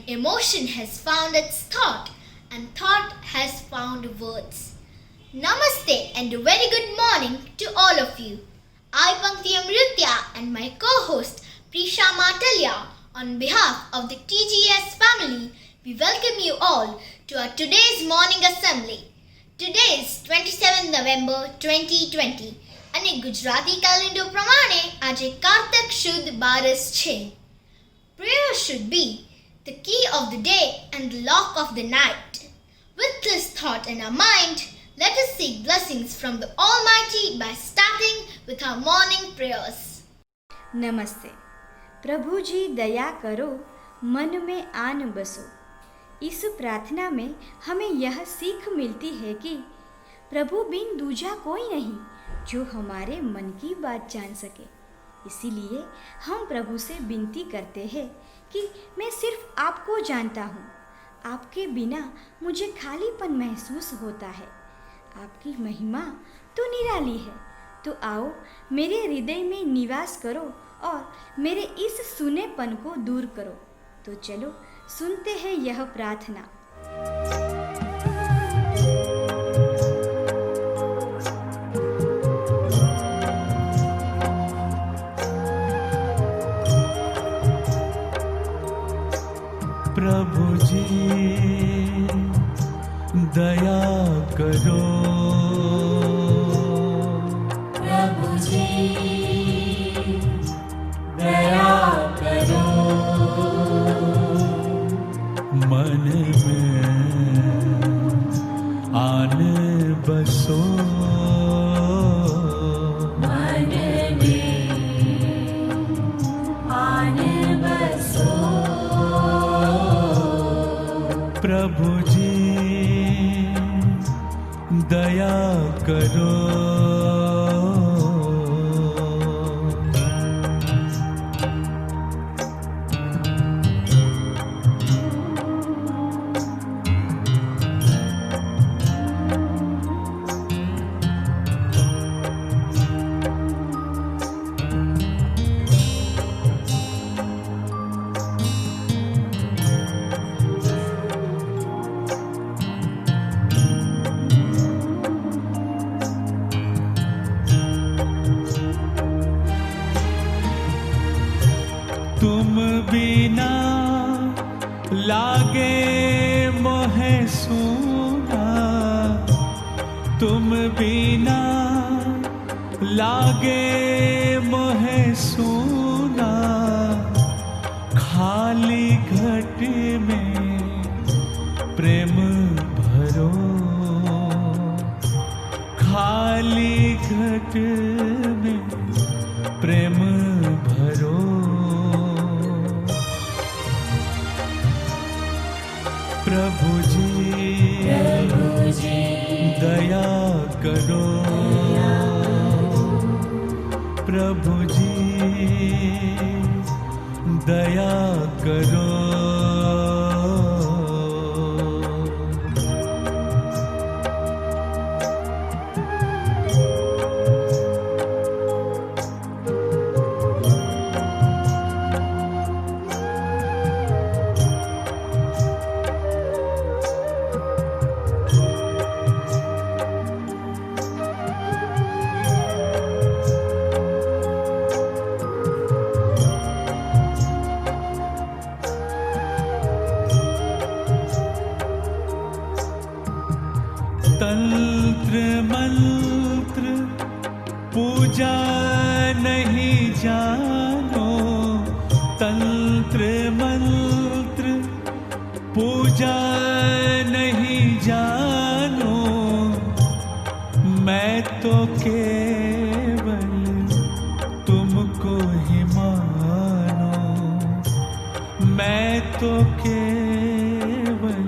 Emotion has found its thought, and thought has found words. Namaste and a very good morning to all of you. I, Pankti Amritya, and my co-host Prisha Matalya, on behalf of the TGES family, we welcome you all to our today's morning assembly. Today is 27 November 2020 અને Gujarati calendar પ્રમાણે આજે કારતક શુદ્ધ 12 છે. Prayer should be the key of the day and the lock of the night. With this thought in our mind, let us seek blessings from the Almighty by starting with our morning prayers. नमस्ते. प्रभु जी दया करो, मन में आन बसो. इस प्रार्थना में हमें यह सीख मिलती है कि प्रभु बिन दूजा कोई नहीं जो हमारे मन की बात जान सके. इसीलिए हम प्रभु से विनती करते हैं कि मैं सिर्फ आपको जानता हूँ. आपके बिना मुझे खालीपन महसूस होता है. आपकी महिमा तो निराली है. तो आओ मेरे हृदय में निवास करो और मेरे इस सुनेपन को दूर करो. तो चलो सुनते हैं यह प्रार्थना. प्रभु जी दया करो. प्रभु जी दया करो. मन में आन बसो. मन में आन बसो. प्रभु जी दया करो. तुम बिना लागे मोहे सूना. तुम बिना लागे मोहे सूना. खाली घट में प्रेम भरो. खाली घट में प्रेम भरो. प्रभु जी दया करो. प्रभु जी दया करो. पूजा नहीं जानो तंत्र मंत्र, पूजा नहीं जानो, मैं तो केवल तुमको ही मानो, मैं तो केवल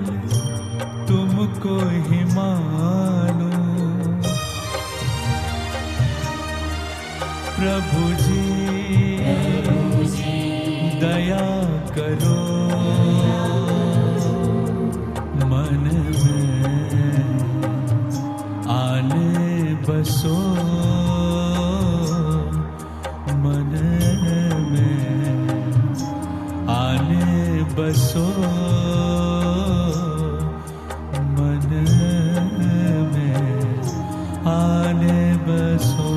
तुमको ही मानो। प्रभु जी दया करो, मन में आने बसो, मन में आने बसो, मन में आने बसो।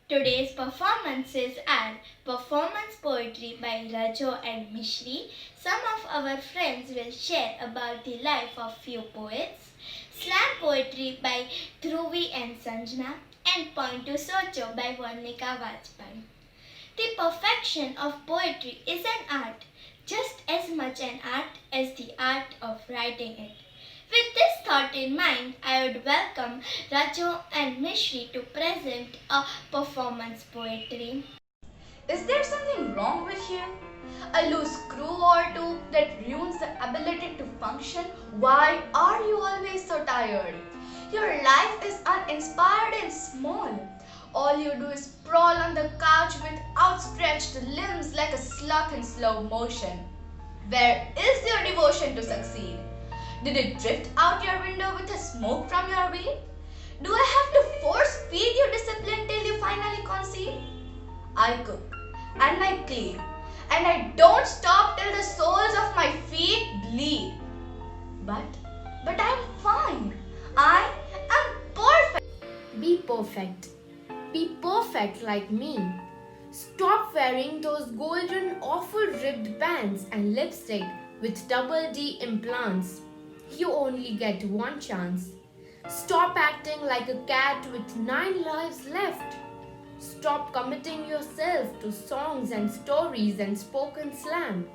Today's performances are performance poetry by Rajo and Mishri. Some of our friends will share about the life of few poets. Slam poetry by Dhruvi and Sanjana, and Point to Socho by Varnika Vajpayee. The perfection of poetry is an art, just as much an art as the art of writing it. With this thought in mind, I would welcome Rajo and Mishri to present a performance poetry. Is there something wrong with you? A loose screw or two that ruins the ability to function? Why are you always so tired? Your life is uninspired and small. All you do is sprawl on the couch with outstretched limbs like a sloth in slow motion. Where is your devotion to succeed? Did it drift out your window with a smoke from your wheel? Do I have to force feed you discipline till you finally concede? I cook and I clean and I don't stop till the soles of my feet bleed. But I'm fine. I am perfect. Be perfect. Be perfect like me. Stop wearing those golden awful ribbed pants and lipstick with double D implants. You only get one chance. Stop acting like a cat with 9 lives left. Stop committing yourself to songs and stories and spoken slang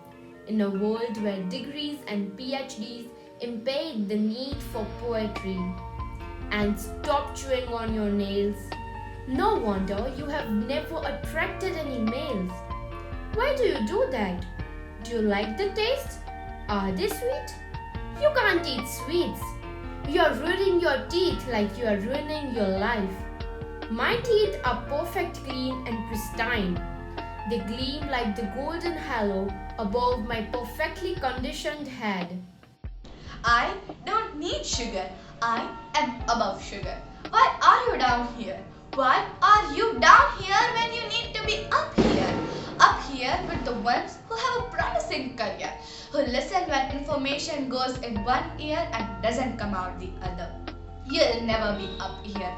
in a world where degrees and PhDs impede the need for poetry. And stop chewing on your nails. No wonder you have never attracted any males. Why do you do that? Do you like the taste? Are they sweet? You can't eat sweets. You are ruining your teeth like you are ruining your life. My teeth are perfect clean and pristine. They gleam like the golden halo above my perfectly conditioned head. I don't need sugar. I am above sugar. Why are you down here? Why are you down here when you need to be up here? Up here with the ones who have a promising career, who listen when information goes in one ear and doesn't come out the other. You'll never be up here.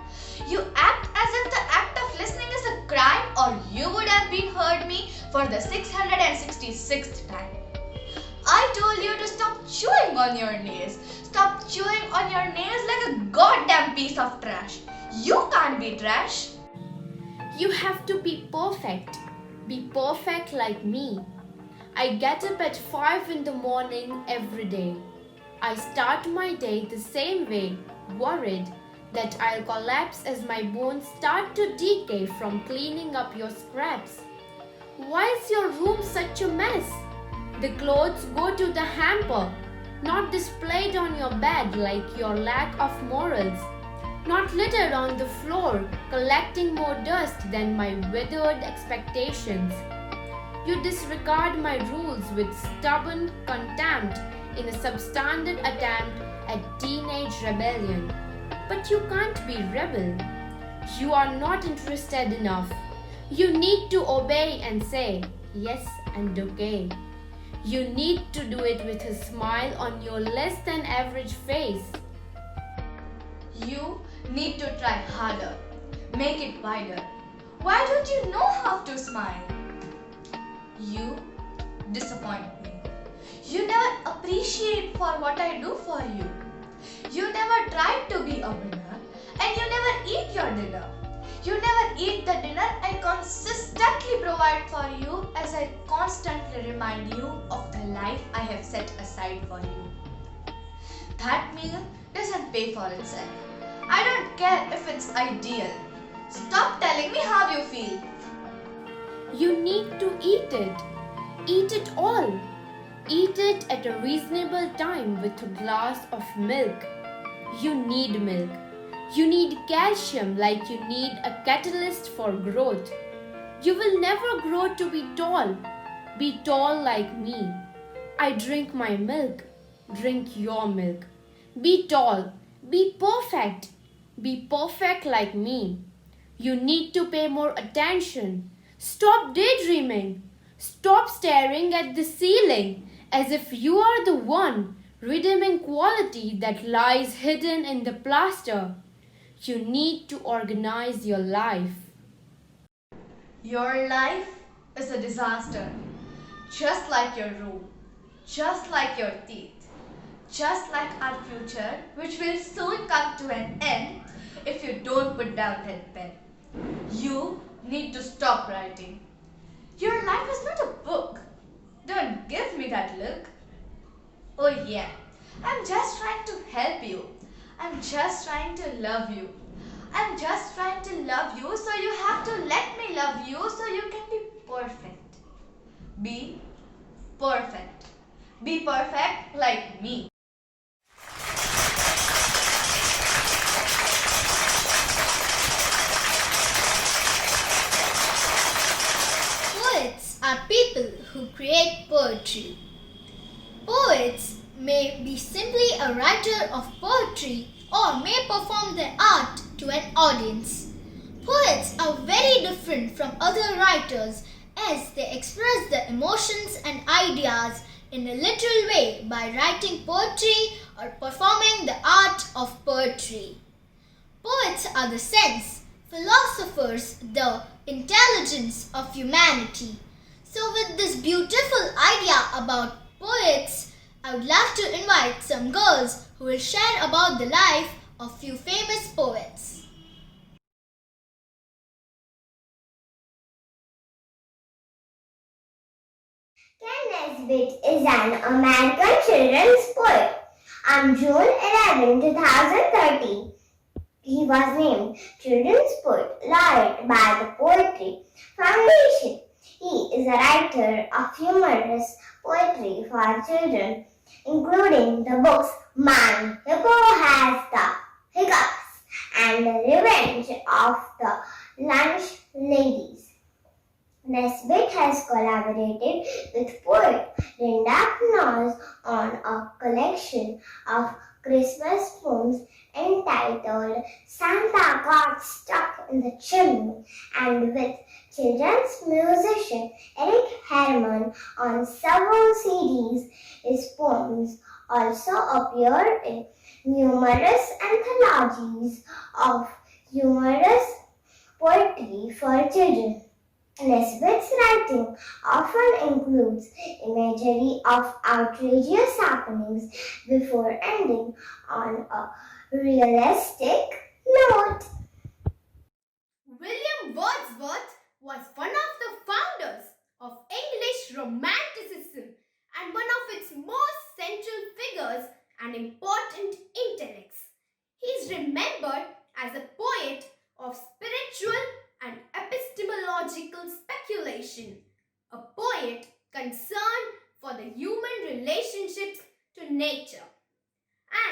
You act as if the act of listening is a crime, or you would have been heard me for the 666th time. I told you to stop chewing on your nails. Stop was chewing on your nails like a goddamn piece of trash. You can't be trash. You have to be perfect. Be perfect like me. I get up at 5 in the morning every day. I start my day the same way, worried that I'll collapse as my bones start to decay from cleaning up your scraps. Why is your room such a mess? The clothes go to the hamper, not displayed on your bed like your lack of morals, not littered on the floor, collecting more dust than my withered expectations. You disregard my rules with stubborn contempt in a substandard attempt at teenage rebellion. But you can't be rebel. You are not interested enough. You need to obey and say yes and okay. You need to do it with a smile on your less than average face. You need to try harder. Make it wider. Why don't you know how to smile? You disappoint me. You never appreciate for what I do for you. You never try to be a winner, and you never eat your dinner. You never eat the dinner I consistently provide for you as I constantly remind you of the life I have set aside for you. That meal doesn't pay for itself. I don't care if it's ideal. Stop telling me how you feel. You need to eat it. Eat it all. Eat it at a reasonable time with a glass of milk. You need milk. You need calcium like you need a catalyst for growth. You will never grow to be tall. Be tall like me. I drink my milk. Drink your milk. Be tall. Be perfect. Be perfect like me. You need to pay more attention. Stop daydreaming. Stop staring at the ceiling as if you are the one redeeming quality that lies hidden in the plaster. You need to organize your life. Your life is a disaster. Just like your room. Just like your teeth. Just like our future, which will soon come to an end if you don't put down that pen. You need to stop writing. Your life is not a book. Don't give me that look. Oh yeah, I'm just trying to help you. I'm just trying to love you. I'm just trying to love you, so you have to let me love you so you can be perfect. Be perfect. Be perfect like me. Poets are people who create poetry. Poets may be simply a writer of poetry or may perform their art to an audience. Poets are very different from other writers as they express their emotions and ideas in a literal way by writing poetry or performing the art of poetry. Poets are the sense, philosophers the intelligence of humanity. So with this beautiful idea about poets, I would love to invite some girls who will share about the life of few famous poets. Ken Nesbitt is an American children's poet. On June 11, 2013, he was named Children's Poet Laureate by the Poetry Foundation. He is a writer of humorous poetry for children, including the books My Hippo Has the Hiccups and The Revenge of the Lunch Ladies. Nesbitt has collaborated with poet Linda Knox on a collection of Christmas poems entitled Santa Got Stuck in the Chimney, and with children's musician Eric Herman on several CDs. His poems also appear in numerous anthologies of humorous poetry for children. Elizabeth's writing often includes imagery of outrageous happenings before ending on a realistic note. William Wordsworth was one of the founders of English Romanticism and one of its most central figures and important intellects. He is remembered as a poet of spiritual and epistemological speculation, a poet concerned for the human relationships to nature,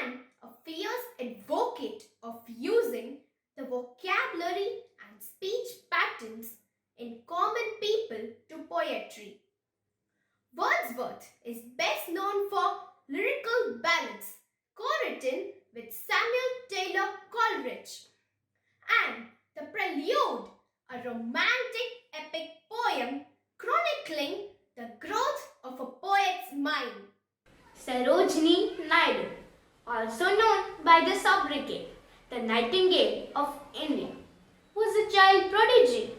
and a fierce advocate of using the vocabulary and speech patterns in common people to poetry. Wordsworth is best known for lyrical ballads co-written with Samuel Taylor Coleridge and The Prelude, a romantic epic poem chronicling the growth of a poet's mind. Sarojini Naidu, also known by the sobriquet, the Nightingale of India, was a child prodigy,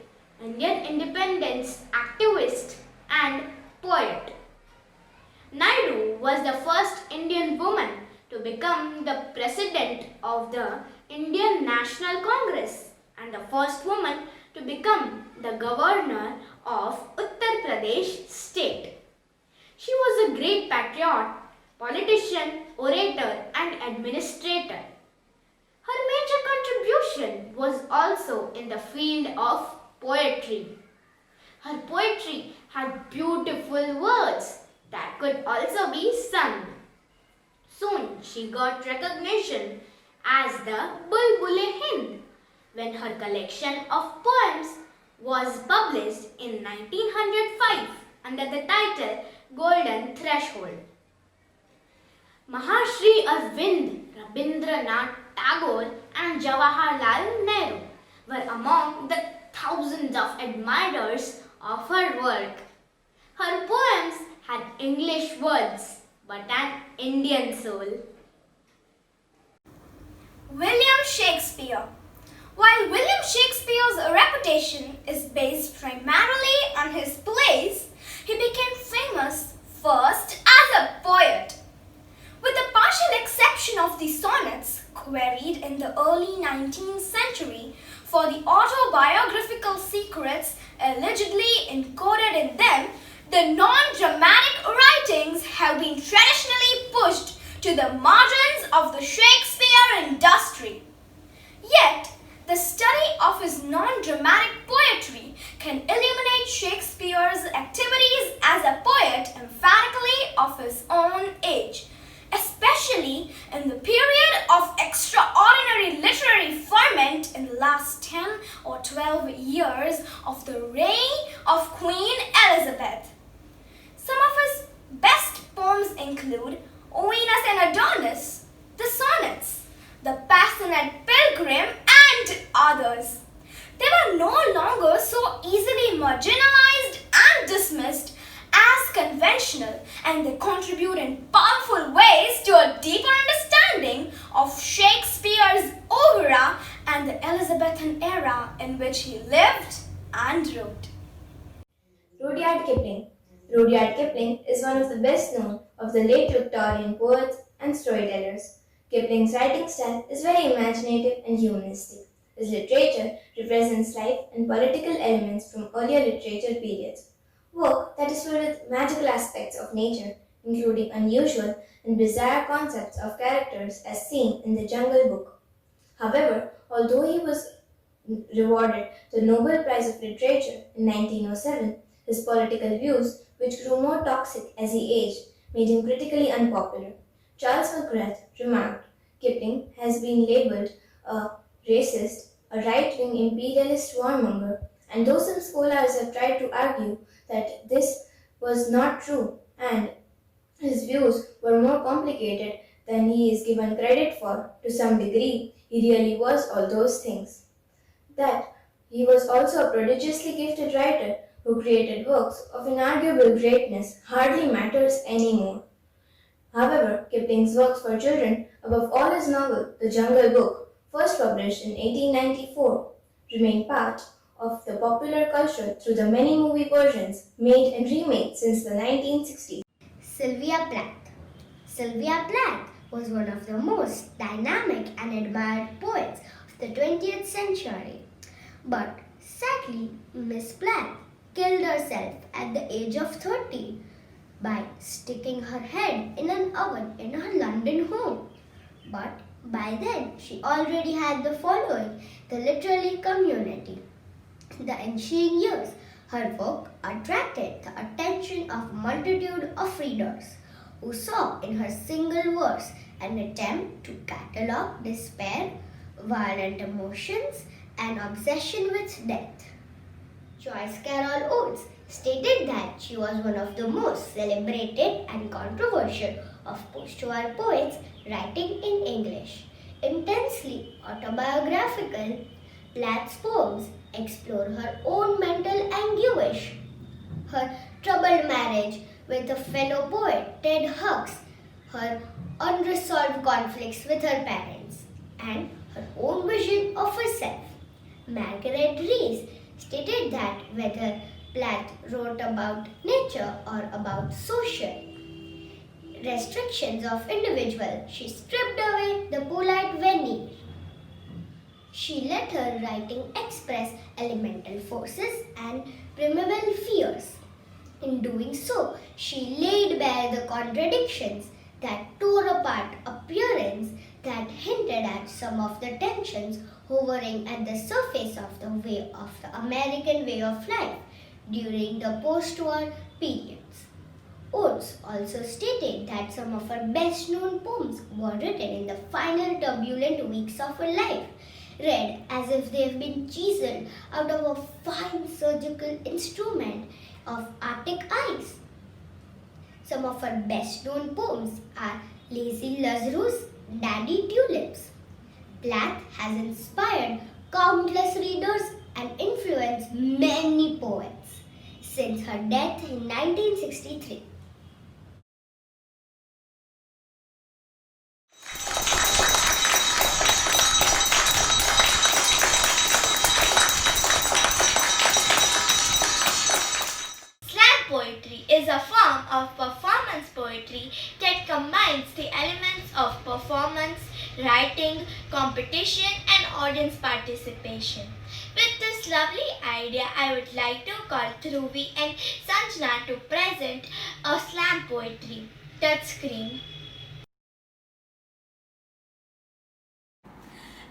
Indian independence activist, and poet. Naidu was the first Indian woman to become the president of the Indian National Congress and the first woman to become the governor of Uttar Pradesh state. She was a great patriot, politician, orator, and administrator. Her major contribution was also in the field of poetry. Her poetry had beautiful words that could also be sung. Soon she got recognition as the Bulbul-e-Hind when her collection of poems was published in 1905 under the title Golden Threshold. Mahashri Arvind, Rabindranath Tagore and Jawaharlal Nehru were among the thousands of admirers of her work. Her poems had English words but an Indian soul. William Shakespeare. While William Shakespeare's reputation is based primarily on his plays, he became famous first as a poet. With the partial exception of the sonnets quarried in the early 19th century for the autobiographical secrets allegedly encoded in them, the non-dramatic writings have been traditionally pushed to the margins of the Shakespeare industry. Yet, the study of his non-dramatic poetry can illuminate Shakespeare's activities as a poet emphatically of his own age, especially in the period of extraordinary literary ferment in the last 10 or 12 years of the reign of Queen Elizabeth. Some of his best poems include Venus and Adonis, the Sonnets, The Passionate Pilgrim, and others. They were no longer so easily marginalized and dismissed as conventional, and they contribute in powerful ways to a deeper understanding of Shakespeare's oeuvre and the Elizabethan era in which he lived and wrote. Rudyard Kipling. Rudyard Kipling is one of the best known of the late Victorian poets and storytellers. Kipling's writing style is very imaginative and humanistic. His literature represents life and political elements from earlier literature periods. Work that is filled with magical aspects of nature, including unusual and bizarre concepts of characters as seen in the Jungle Book. However, although he was rewarded the Nobel Prize of Literature in 1907, his political views, which grew more toxic as he aged, made him critically unpopular. Charles McGrath remarked, Kipling has been labeled a racist, a right-wing imperialist warmonger, and though some scholars have tried to argue that this was not true and his views were more complicated than he is given credit for, to some degree, he really was all those things. That he was also a prodigiously gifted writer who created works of inarguable greatness hardly matters anymore. However, Kipling's works for children, above all his novel, The Jungle Book, first published in 1894, remain part of the popular culture through the many movie versions made and remade since the 1960s. Sylvia Plath. Sylvia Plath was one of the most dynamic and admired poets of the 20th century. But sadly, Miss Plath killed herself at the age of 30 by sticking her head in an oven in her London home. But by then, she already had the following, the literary community. The ensuing years, her work attracted the attention of a multitude of readers who saw in her single verse an attempt to catalogue despair, violent emotions, and obsession with death. Joyce Carol Oates stated that she was one of the most celebrated and controversial of post-war poets writing in English. Intensely autobiographical, Plath's poems explore her own mental anguish, her troubled marriage with a fellow poet, Ted Hughes, her unresolved conflicts with her parents, and her own vision of herself. Margaret Rees stated that whether Plath wrote about nature or about social restrictions of individuals, she stripped away the polite veneer. She let her writing express elemental forces and primeval fears. In doing so, she laid bare the contradictions that tore apart appearance, that hinted at some of the tensions hovering at the surface of the American way of life during the post-war periods. Oates also stated that some of her best-known poems were written in the final turbulent weeks of her life, read as if they have been chiseled out of a fine surgical instrument of Arctic ice. Some of her best-known poems are Lazy Lazarus, Daddy Tulips. Plath has inspired countless readers and influenced many poets since her death in 1963. Poetry is a form of performance poetry that combines the elements of performance, writing, competition, and audience participation. With this lovely idea, I would like to call Dhruvi and Sanjana to present a slam poetry. Touchscreen.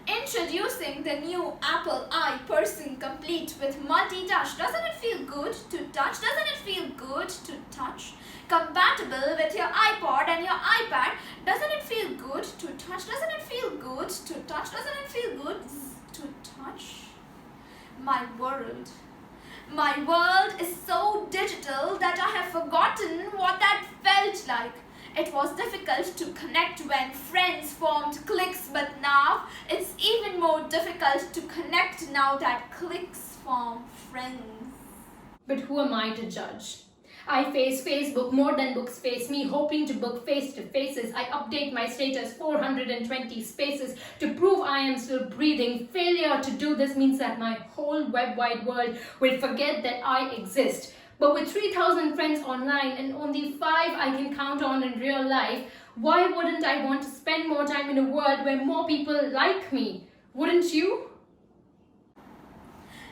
Introducing the new Apple I Person Complete with multi-touch. Doesn't it feel good to touch? Doesn't it feel good to touch? Compatible with your iPod and your iPad. Doesn't it feel good to touch? Doesn't it feel good to touch? Doesn't it feel good to touch? My world is so digital that I have forgotten what that felt like. It was difficult to connect when friends formed cliques, but now it's even more difficult to connect now that cliques form friends. But who am I to judge? I face Facebook more than books face me, hoping to book face-to-faces. I update my status 420 spaces to prove I am still breathing. Failure to do this means that my whole web-wide world will forget that I exist. But with 3,000 friends online and only 5 I can count on in real life, why wouldn't I want to spend more time in a world where more people like me? Wouldn't you?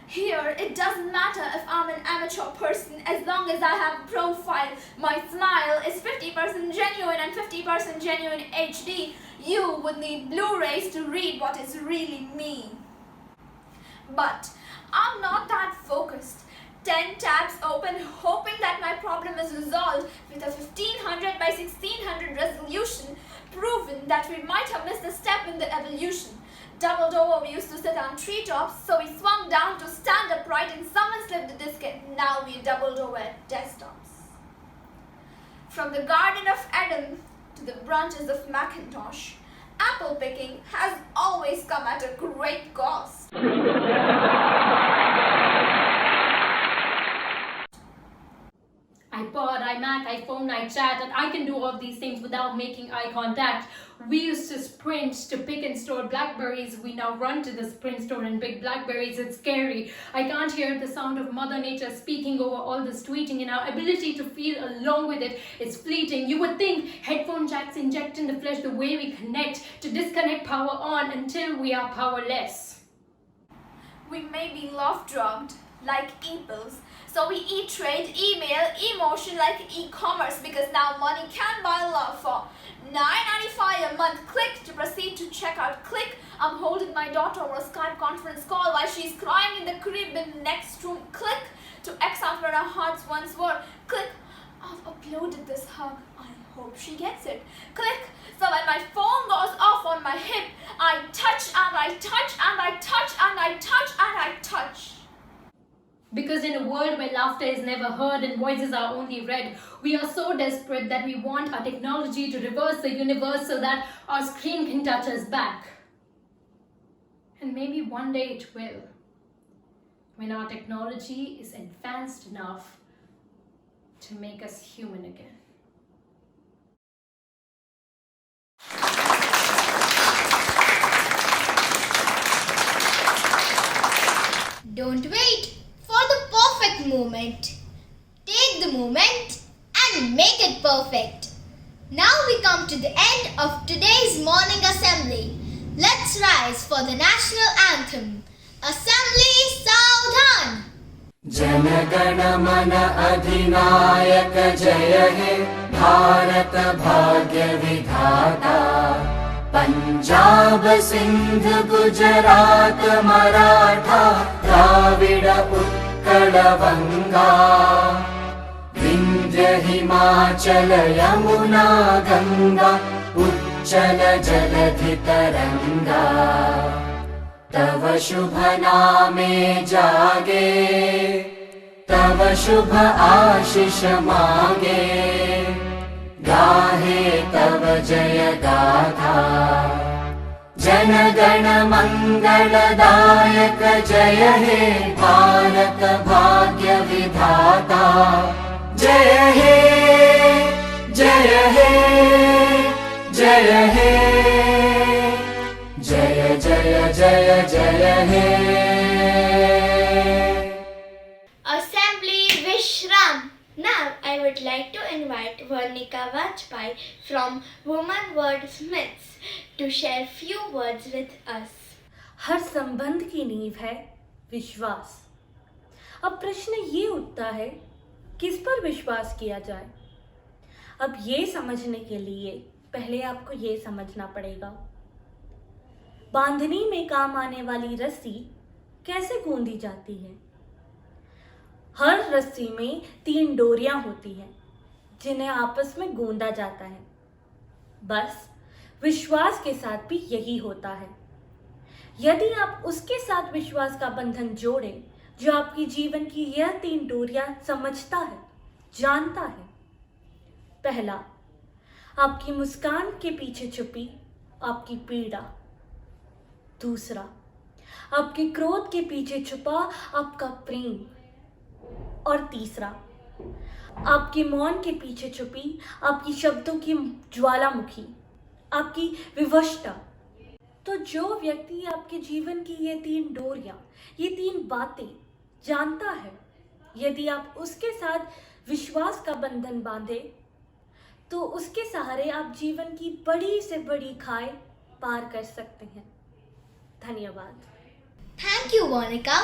Here, it doesn't matter if I'm an amateur person as long as I have a profile. My smile is 50% genuine and 50% genuine HD. You would need Blu-rays to read what is really me. But I'm not that focused. 10 tabs open, hoping that my problem is resolved with a 1500 by 1600 resolution, proven that we might have missed a step in the evolution. Doubled over, we used to sit on treetops, so we swung down to stand upright and someone slipped the diskette. Now we doubled over at desktops. From the Garden of Eden to the branches of Macintosh, apple picking has always come at a great cost. iPod, iMac, iPhone, night chat, and I can do all of these things without making eye contact. We used to sprint to pick and store blackberries. We now run to the sprint store and pick blackberries. It's scary. I can't hear the sound of Mother Nature speaking over all this tweeting, and our ability to feel along with it is fleeting. You would think headphone jacks inject in the flesh the way we connect, to disconnect power on until we are powerless. We may be love-drugged like e-pills, so we e-trade, email, emotion like e-commerce, because now money can buy love for $9.95 a month. Click to proceed to checkout. Click, I'm holding my daughter over a Skype conference call while she's crying in the crib in the next room. Click to X out where our hearts once were. Click, I've uploaded this hug. I hope she gets it. Click, so when my phone goes off on my hip, I touch and I touch and I touch and I touch and I touch. Because in a world where laughter is never heard and voices are only read, we are so desperate that we want our technology to reverse the universe so that our screen can touch us back. And maybe one day it will, when our technology is advanced enough to make us human again. Don't wait for the perfect moment. Take the moment and make it perfect. Now we come to the end of today's morning assembly. Let's rise for the national anthem. Assembly Saudhan! Jana Gana मन अधिनायक जय हे भारत भाग्य विधाता पंजाब सिंध गुजरात मराठा द्राविड उत्कल बंगा विंध्य हिमाचल यमुना गंगा उच्चल जलधि तरंगा तव शुभ नामे जागे तव शुभ आशीष मांगे गाहे तव जय गाथा जन गण मंगलदायक जय हे भारत भाग्य विधाता जय हे जय हे जय हे जय जय जय जय हे Assembly Vishram. Now I would like to invite Varnika Vajpayee from Women Wordsmiths to share few words with us. हर संबंध की नींव है विश्वास। अब प्रश्न ये उठता है, किस पर विश्वास किया जाए? अब ये समझने के लिए पहले आपको ये समझना पड़ेगा, बांधनी में काम आने वाली रस्सी कैसे गूंदी जाती है। हर रस्सी में 3 डोरियां होती हैं जिन्हें आपस में गूंदा जाता है। बस विश्वास के साथ भी यही होता है। यदि आप उसके साथ विश्वास का बंधन जोड़ें जो आपकी जीवन की यह 3 डोरियां समझता है, जानता है। पहला, आपकी मुस्कान के पीछे छुपी आपकी पीड़ा। दूसरा, आपके क्रोध के पीछे छुपा आपका प्रेम। और तीसरा, आपके मौन के पीछे छुपी आपकी शब्दों की ज्वालामुखी, आपकी विवशता। तो जो व्यक्ति आपके जीवन की ये 3 डोरियां, ये 3 बातें जानता है, यदि आप उसके साथ विश्वास का बंधन बांधे तो उसके सहारे आप जीवन की बड़ी से बड़ी खाई पार कर सकते हैं। धन्यवाद। Thank you, Varnika,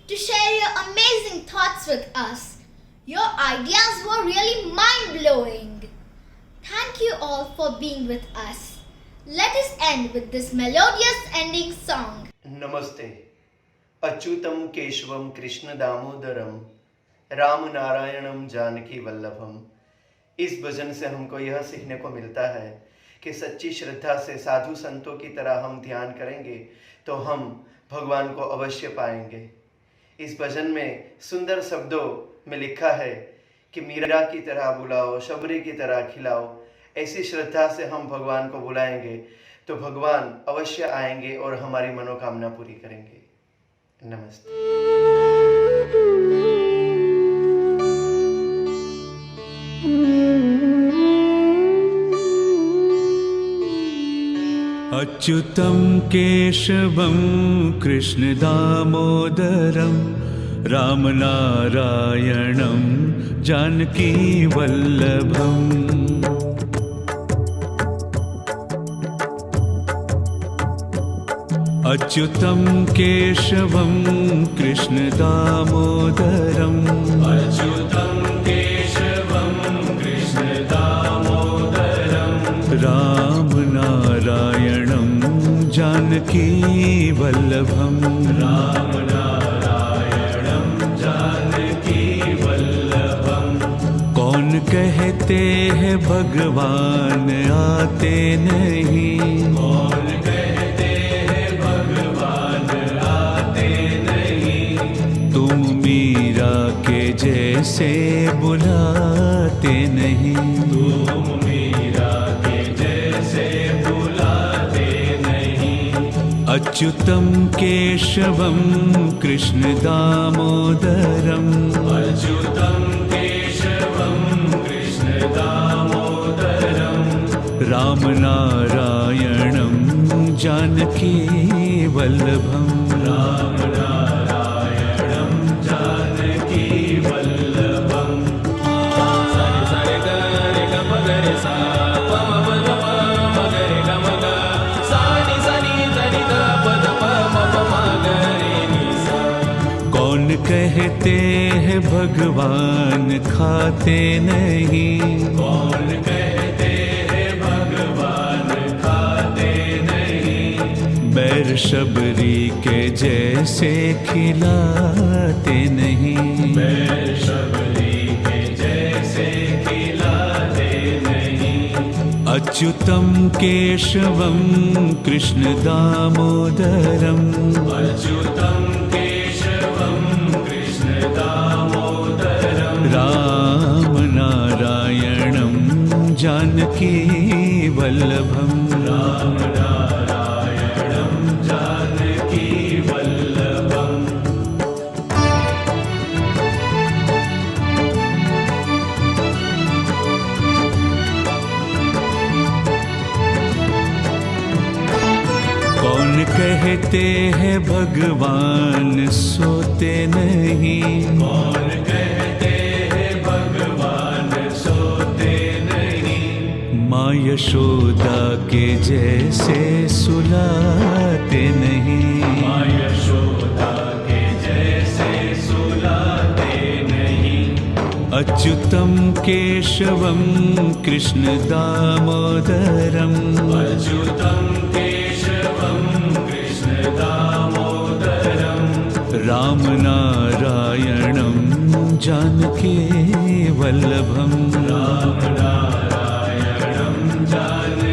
to share your amazing thoughts with us. Your ideas were really mind-blowing. Thank you all for being with us. Let us end with this melodious ending song. नमस्ते। अच्युतम केशवम कृष्ण दामोदरम राम नारायणम जानकी वल्लभम। इस भजन से हमको यह सीखने को मिलता है कि सच्ची श्रद्धा से साधु संतों की तरह हम ध्यान करेंगे तो हम भगवान को अवश्य पाएंगे। इस भजन में सुंदर शब्दों में लिखा है कि मीरा की तरह बुलाओ, शबरी की तरह खिलाओ। ऐसी श्रद्धा से हम भगवान को बुलाएंगे तो भगवान अवश्य आएंगे और हमारी मनोकामना पूरी करेंगे। नमस्ते। Mm-hmm. अच्युतं केशवं कृष्णदामोदरं रामनारायणं जानकीवल्लभम् अच्युतं केशवं कृष्णदामोदरम् अच्युतं केशवं कृष्णदामोदरं रामनारायणं जानकीवल्लभम् रामनारायणं जानकीवल्लभम् कौन कहते हैं भगवान आते नहीं कौन जैसे बुलाते नहीं तुम मीरा के जैसे बुलाते नहीं अच्युतं केशवं कृष्णदामोदरम् अच्युतं केशवं कृष्णदामोदरम् रामनारायणं जानकीवल्लभम् रामनारायणं जानकीवल्लभम् सरे ग रे ग म ग रे सा प म प द प म ग रे ग म ग सा नि सा नि ध नि ध प द प म प म ग रे नि सा कौन कहते हैं भगवान खाते नहीं कौन कहते हैं भगवान खाते नहीं बैर शबरी के जैसे खिलाते नहीं बैर शबरी के जैसे खिलाते नहीं अच्युतं केशवं कृष्णदामोदरम् अच्युतं केशवं कृष्णदामोदरम् रामनारायणं जानकीवल्लभम् रामनारायणं जानकीवल्लभम् कौन कहते हैं भगवान सोते नहीं कौन कहते हैं भगवान सोते नहीं माँ यशोदा के जैसे सुलाते नहीं माँ यशोदा के जैसे सुलाते नहीं अच्युतं केशवं कृष्णदामोदरम् अच्युतं केशवं कृष्णदामोदरम् रामनारायणं जानकीवल्लभम् रामनारायणं जानकीवल्लभम्